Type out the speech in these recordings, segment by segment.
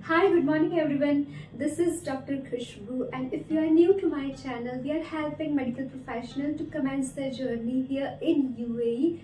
Hi, good morning everyone. This is Dr. Khushbu, and if you are new to my channel, we are helping medical professionals to commence their journey here in UAE.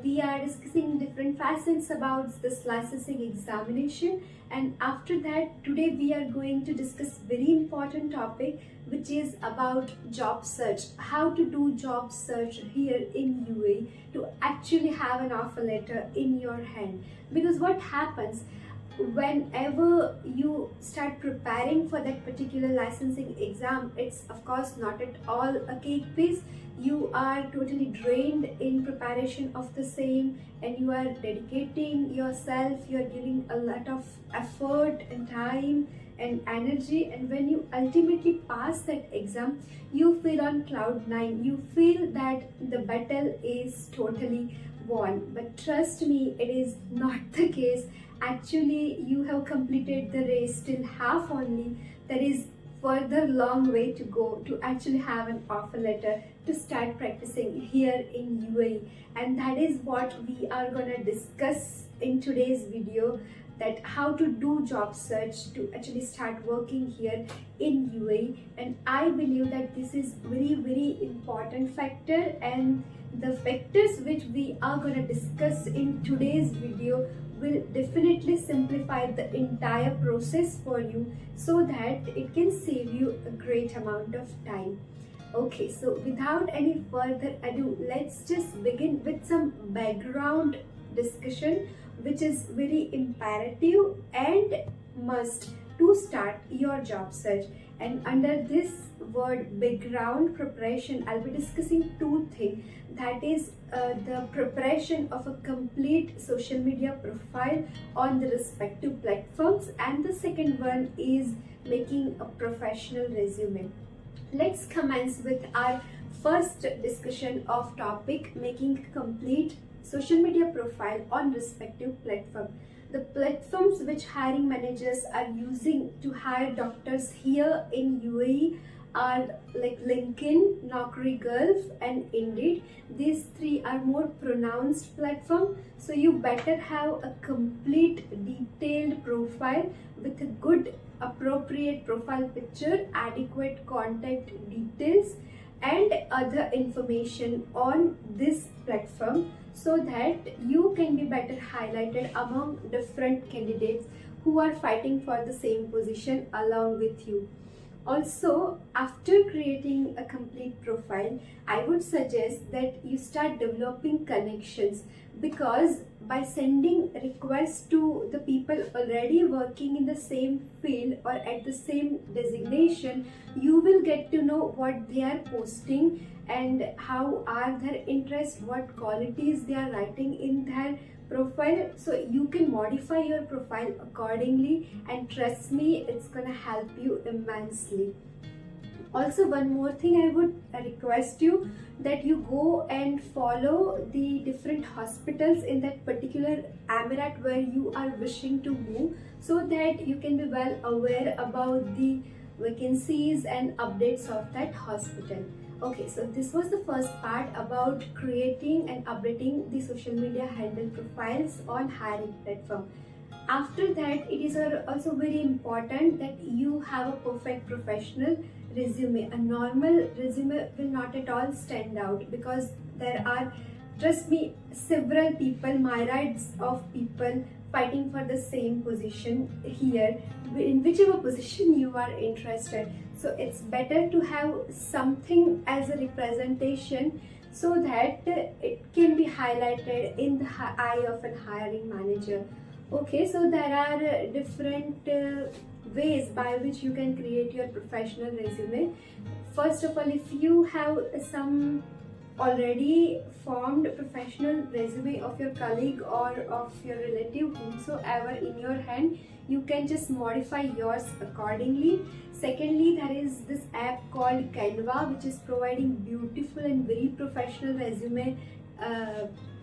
We are discussing different facets about this licensing examination, and after that, today we are going to discuss very important topic, which is about job search. How to do job search here in UAE to actually have an offer letter in your hand. Because what happens whenever you start preparing for that particular licensing exam, it's of course not at all a cake piece. You are totally drained in preparation of the same, and you are dedicating yourself, you are giving a lot of effort and time and energy, and when you ultimately pass that exam, you feel on cloud 9. You feel that the battle is totally won, but trust me, it is not the case. Actually, you have completed the race till half only. There is further long way to go to actually have an offer letter to start practicing here in UAE, and that is what we are gonna discuss in today's video, that how to do job search to actually start working here in UAE. And I believe that this is very important factor, and the factors which we are going to discuss in today's video will definitely simplify the entire process for you, so that it can save you a great amount of time. Okay, so without any further ado, let's just begin with some background discussion, which is very imperative and must to start your job search. And under this word background preparation, I'll be discussing two things. That is the preparation of a complete social media profile on the respective platforms, and the second one is making a professional resume. Let's commence with our first discussion of topic, making complete social media profile on respective platform. The platforms which hiring managers are using to hire doctors here in UAE are like LinkedIn, Naukri Gulf, and Indeed. These three are more pronounced platform, so you better have a complete detailed profile with a good appropriate profile picture, adequate contact details, and other information on this platform, so that you can be better highlighted among different candidates who are fighting for the same position along with you. Also, after creating a complete profile, I would suggest that you start developing connections, because by sending requests to the people already working in the same field or at the same designation, you will get to know what they are posting and how are their interests, what qualities they are writing in their profile, so you can modify your profile accordingly, and trust me, it's gonna help you immensely. Also, one more thing I would request you, that you go and follow the different hospitals in that particular emirate where you are wishing to move, so that you can be well aware about the vacancies and updates of that hospital. Okay, so this was the first part about creating and updating the social media handle profiles on hiring platform. After that, it is also very important that you have a perfect professional resume. A normal resume will not at all stand out, because there are, trust me, several people, myriads of people fighting for the same position here, in whichever position you are interested. So it's better to have something as a representation, so that it can be highlighted in the eye of a hiring manager. Okay, so there are different ways by which you can create your professional resume. First of all, if you have some already formed professional resume of your colleague or of your relative, whomsoever, in your hand, you can just modify yours accordingly. Secondly, there is this app called Canva, which is providing beautiful and very professional resume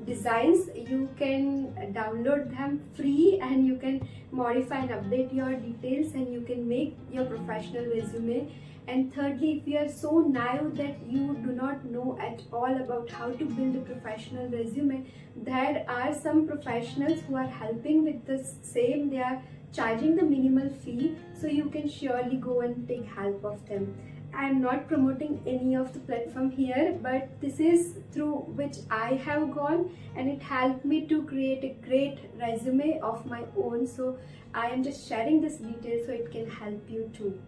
designs. You can download them free, and you can modify and update your details, and you can make your professional resume. And thirdly, if you are so naive that you do not know at all about how to build a professional resume, there are some professionals who are helping with the same. They are charging the minimal fee, so you can surely go and take help of them. I am not promoting any of the platform here, but this is through which I have gone, and it helped me to create a great resume of my own. So I am just sharing this detail so it can help you too.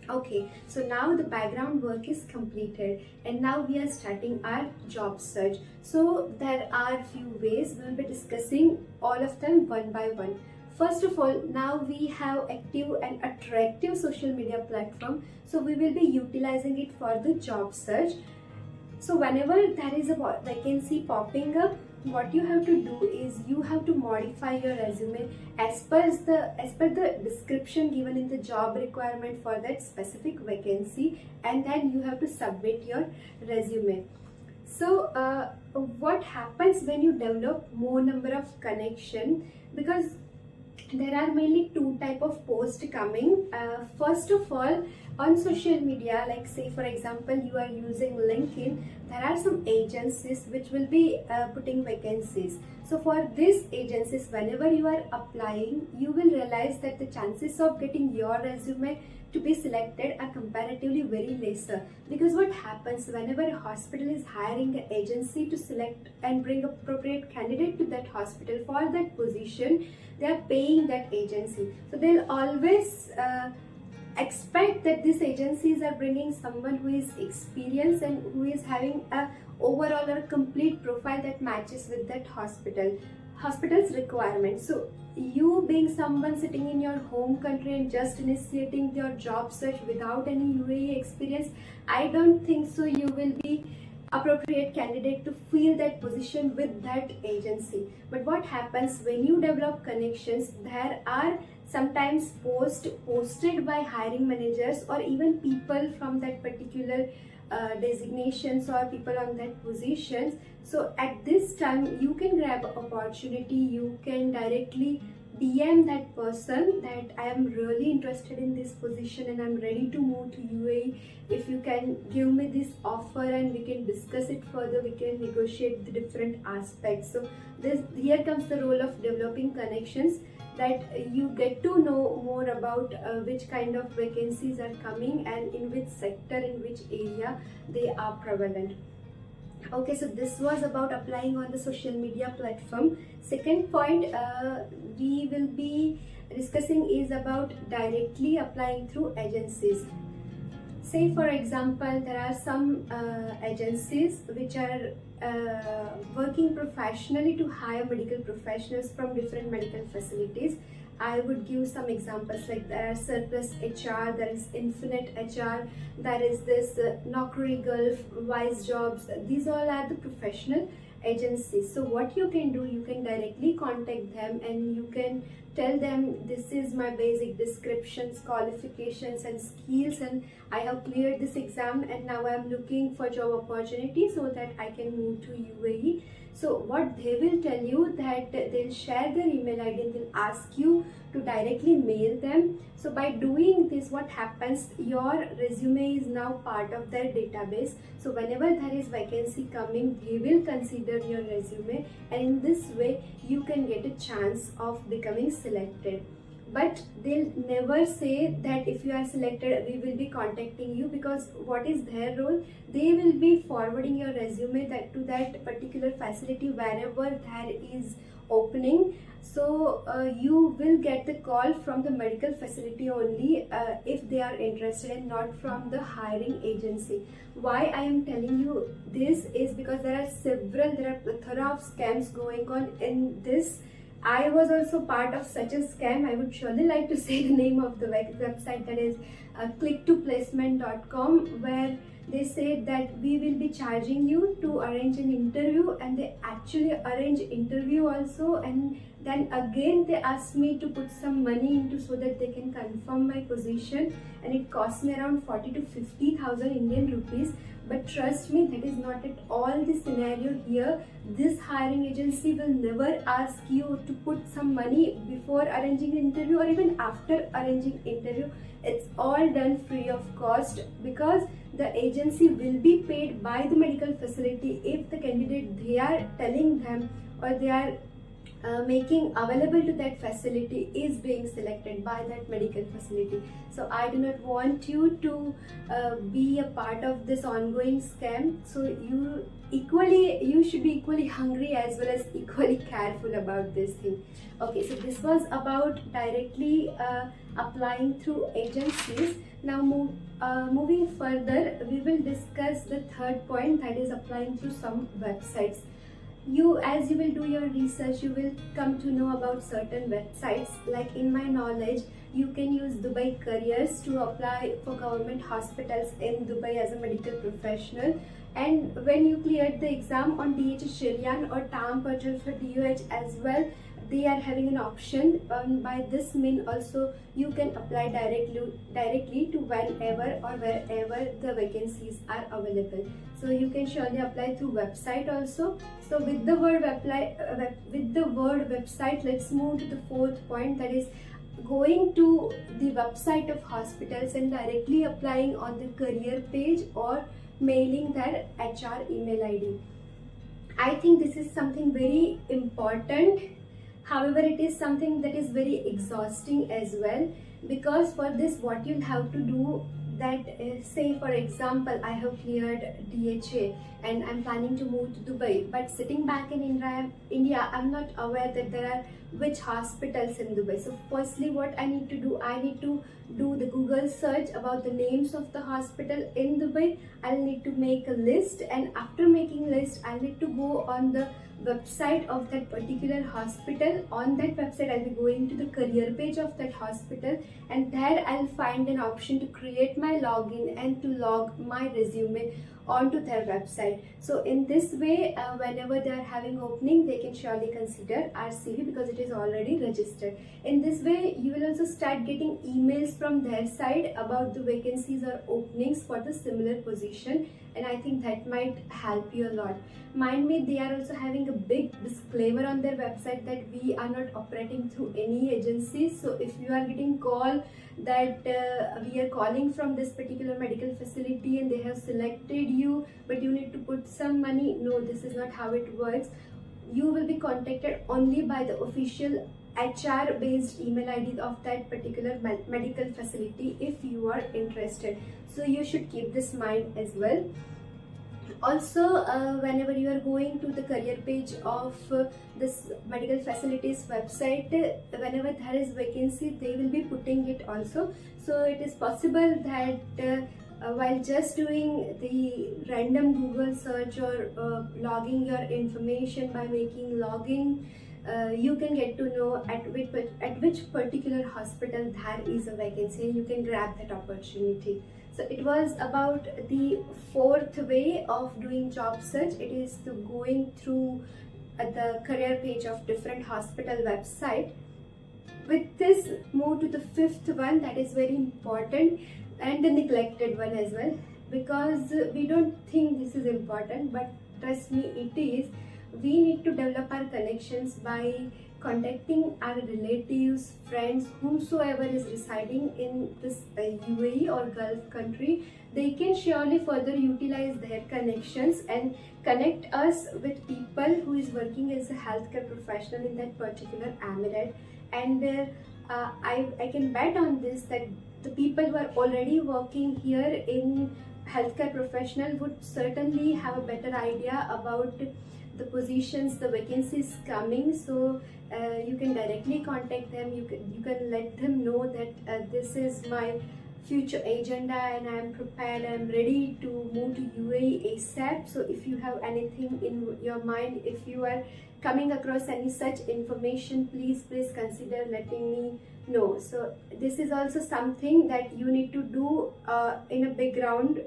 Okay, so now the background work is completed, and now we are starting our job search. So there are few ways. We will be discussing all of them one by one. First of all, now we have active and attractive social media platform, so we will be utilizing it for the job search. So whenever there is a vacancy popping up, what you have to do is you have to modify your resume as per the description given in the job requirement for that specific vacancy, and then you have to submit your resume. So what happens when you develop more number of connection, because there are mainly two type of posts coming. First of all, on social media, like say for example you are using LinkedIn, there are some agencies which will be putting vacancies. So for these agencies, whenever you are applying, you will realize that the chances of getting your resume to be selected are comparatively very lesser, because what happens whenever a hospital is hiring an agency to select and bring appropriate candidate to that hospital for that position, they are paying that agency. So they'll always expect that these agencies are bringing someone who is experienced and who is having a overall or complete profile that matches with that hospital's requirements. So you being someone sitting in your home country and just initiating your job search without any UAE experience, I don't think so you will be appropriate candidate to fill that position with that agency. But what happens when you develop connections, there are sometimes posted by hiring managers or even people from that particular designations or people on that positions. So at this time you can grab an opportunity, you can directly DM that person that I am really interested in this position and I'm ready to move to UAE. If you can give me this offer and we can discuss it further, we can negotiate the different aspects. So here comes the role of developing connections, that you get to know more about which kind of vacancies are coming and in which sector, in which area they are prevalent. Okay, so this was about applying on the social media platform. Second point we will be discussing is about directly applying through agencies. Say for example, there are some agencies which are working professionally to hire medical professionals from different medical facilities. I would give some examples, like there are Surplus HR, there is Infinite HR, there is this Naukri Gulf, Wise Jobs. These all are the professional agencies. So what you can do, you can directly contact them and you can tell them, this is my basic descriptions, qualifications and skills, and I have cleared this exam and now I am looking for job opportunity so that I can move to UAE. So what they will tell you, that they'll share their email ID and will ask you to directly mail them. So by doing this, what happens, your resume is now part of their database. So whenever there is vacancy coming, they will consider your resume, and in this way you can get a chance of becoming selected. But they'll never say that if you are selected we will be contacting you, because what is their role? They will be forwarding your resume to that particular facility wherever there is opening. So you will get the call from the medical facility only if they are interested, and not from the hiring agency. Why I am telling you this is because there are plethora of scams going on in this. I was also part of such a scam. I would surely like to say the name of the website, that is clicktoplacement.com, where they say that we will be charging you to arrange an interview, and they actually arrange interview also, and then again they asked me to put some money into so that they can confirm my position, and it cost me around 40 to 50,000 Indian rupees. But trust me, that is not at all the scenario here. This hiring agency will never ask you to put some money before arranging an interview or even after arranging interview. It's all done free of cost, because the agency will be paid by the medical facility if the candidate they are telling them or they are making available to that facility is being selected. by that medical facility. So I do not want you to be a part of this ongoing scam. So you should be equally hungry as well as equally careful about this thing. Okay, so this was about directly applying through agencies. Now moving further, we will discuss the third point, that is applying through some websites. As you will do your research, you will come to know about certain websites. Like in my knowledge, you can use Dubai Careers to apply for government hospitals in Dubai as a medical professional. And when you cleared the exam on DH Shiryan or TAM portal for DUH as well, they are having an option. By this mean also you can apply directly to whenever or wherever the vacancies are available. So you can surely apply through website also. So with the word website, let's move to the fourth point, that is going to the website of hospitals and directly applying on the career page or mailing their HR email ID. I think this is something very important. However, it is something that is very exhausting as well, because for this what you'll have to do, that say for example I have cleared DHA and I'm planning to move to Dubai, but sitting back in India, I'm not aware that there are which hospitals in Dubai. So firstly what I need to do, I need to do the Google search about the names of the hospital in Dubai. I'll need to make a list, and after making list I'll need to go on the website of that particular hospital. On that website I'll be going to the career page of that hospital, and there I'll find an option to create my login and to log my resume onto their website. So in this way, whenever they are having opening, they can surely consider our CV because it is already registered. In this way, you will also start getting emails from their side about the vacancies or openings for the similar position, and I think that might help you a lot. Mind me, they are also having a big disclaimer on their website that we are not operating through any agencies. So if you are getting call that we are calling from this particular medical facility and they have selected you, but you need to put some money, no, this is not how it works. You will be contacted only by the official HR based email ID of that particular medical facility if you are interested. So you should keep this in mind as well. Also, whenever you are going to the career page of this medical facilities website, whenever there is vacancy, they will be putting it also. So it is possible that while just doing the random Google search or logging your information by making login, you can get to know at which particular hospital there is a vacancy, and you can grab that opportunity. So it was about the fourth way of doing job search. It is to going through the career page of different hospital website. With this, move to the fifth one, that is very important and the neglected one as well, because we don't think this is important, but trust me, it is. We need to develop our connections by contacting our relatives, friends, whomsoever is residing in this UAE or Gulf country. They can surely further utilize their connections and connect us with people who is working as a healthcare professional in that particular emirate. And I can bet on this that the people who are already working here in healthcare professional would certainly have a better idea about the positions, the vacancies coming. So you can directly contact them. You can let them know that this is my future agenda and I am prepared, I am ready to move to UAE ASAP. So if you have anything in your mind, if you are coming across any such information, please consider letting me know. So this is also something that you need to do in a big round,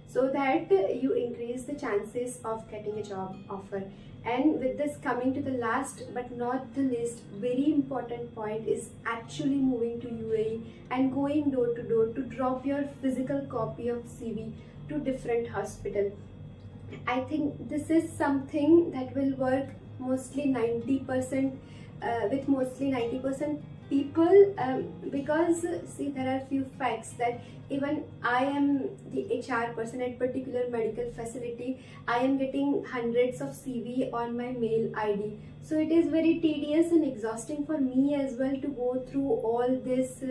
so that you increase the chances of getting a job offer. And with this, coming to the last but not the least, very important point is actually moving to UAE and going door to door to drop your physical copy of CV to different hospital. I think this is something that will work mostly 90% with mostly 90% people, because see, there are few facts that even I am the HR person at particular medical facility. I am getting hundreds of CV on my mail ID. So it is very tedious and exhausting for me as well to go through all this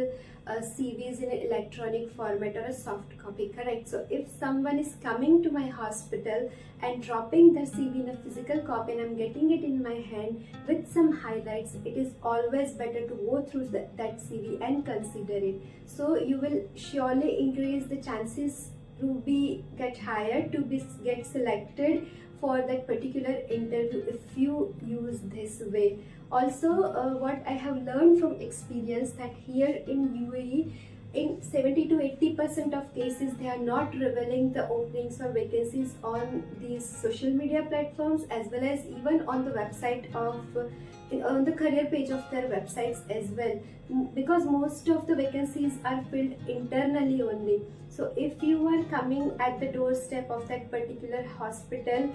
CVs in an electronic format or a soft copy, correct? So if someone is coming to my hospital and dropping their CV in a physical copy and I'm getting it in my hand with some highlights, it is always better to go through that CV and consider it. So you will surely increase the chances to get hired, to get selected for that particular interview if you use this way. Also, what I have learned from experience, that here in UAE, in 70 to 80% of cases, they are not revealing the openings or vacancies on these social media platforms, as well as even on the website of on the career page of their websites as well, because most of the vacancies are filled internally only. So if you are coming at the doorstep of that particular hospital,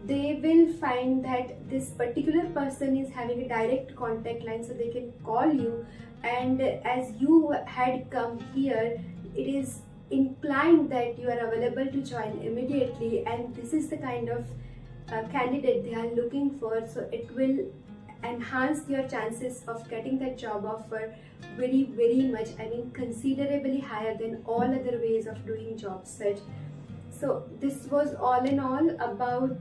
they will find that this particular person is having a direct contact line, so they can call you, and as you had come here, it is inclined that you are available to join immediately, and this is the kind of candidate they are looking for. So it will enhance your chances of getting that job offer very much, I mean considerably higher than all other ways of doing job search. So this was all in all about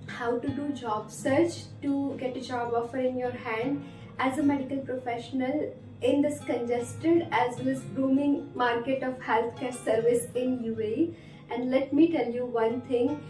how to do job search to get a job offer in your hand as a medical professional in this congested as well as booming market of healthcare service in UAE. And let me tell you one thing,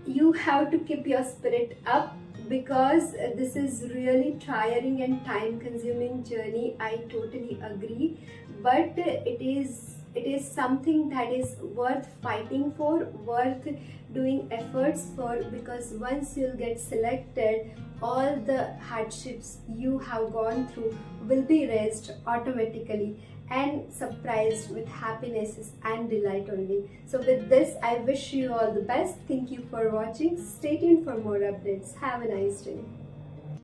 you have to keep your spirit up, because this is really tiring and time consuming journey. I totally agree, but it is something that is worth fighting for, worth doing efforts for, because once you'll get selected, all the hardships you have gone through will be erased automatically and surprised with happiness and delight only. So with this, I wish you all the best. Thank you for watching. Stay tuned for more updates. Have a nice day.